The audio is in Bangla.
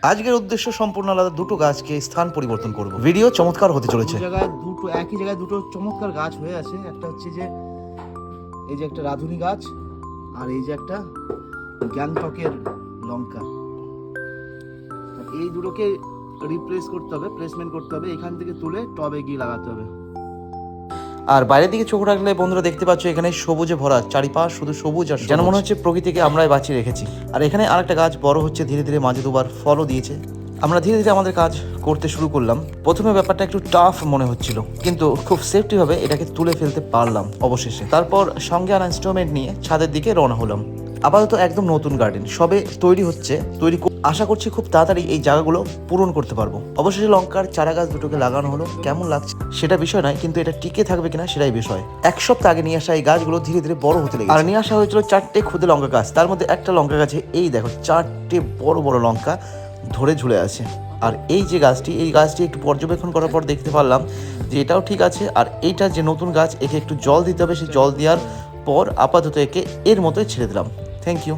আজকের উদ্দেশ্য সম্পূর্ণ আলাদা, দুটো গাছকে স্থান পরিবর্তন করব। ভিডিও চমৎকার হতে চলেছে। একই জায়গায় দুটো চমৎকার গাছ হয়ে আছে। একটা হচ্ছে যে এই যে একটা রাধুনি গাছ, আর এই যে একটা গ্যাংটকের লঙ্কা। এই দুটোকে রিপ্লেস করতে হবে, প্লেসমেন্ট করতে হবে, এখান থেকে তুলে টবে গিয়ে লাগাতে হবে। আর বাইরের দিকে চোখ রাখলে বন্ধুরা দেখতে পাচ্ছ এখানে সবুজে ভরা, চারিপাশ শুধু সবুজ আর যেন মনে হচ্ছে প্রকৃতিকে আমরাই বাঁচিয়ে রেখেছি। আর এখানে আরেকটা গাছ বড় হচ্ছে ধীরে ধীরে, মাঝে দুবার ফলও দিয়েছে। আমরা ধীরে ধীরে আমাদের কাজ করতে শুরু করলাম। প্রথমে ব্যাপারটা একটু টাফ মনে হচ্ছিল, কিন্তু খুব সেফটিভাবে এটাকে তুলে ফেলতে পারলাম অবশেষে। তারপর সঙ্গে আনা ইনস্ট্রুমেন্ট নিয়ে ছাদের দিকে রওনা হলাম। আপাতত একদম নতুন গার্ডেন সবে তৈরি হচ্ছে, আশা করছি খুব তাড়াতাড়ি এই জায়গাগুলো পূরণ করতে পারবো। অবশেষে লঙ্কার চারা গাছ দুটোকে লাগানো হলো। কেমন লাগছে সেটা বিষয় নয়, কিন্তু এটা টিকে থাকবে কিনা সেটাই বিষয়। এক সপ্তাহ আগে নিয়ে আসা এই গাছগুলো ধীরে ধীরে বড় হতে লেগেছে। আর নিয়ে আসা হয়েছিল 4টে ক্ষুদে লঙ্কা গাছ, তার মধ্যে একটা লঙ্কা গাছে এই দেখো 4টে বড় বড় লঙ্কা ধরে ঝুলে আছে। আর এই যে গাছটি, এই গাছটি একটু পর্যবেক্ষণ করার পর দেখতে পারলাম যে এটাও ঠিক আছে। আর এইটা যে নতুন গাছ, একে একটু জল দিতে হবে। সেই জল দেওয়ার পর আপাতত একে এর মতোই ছেড়ে দিলাম। Thank you.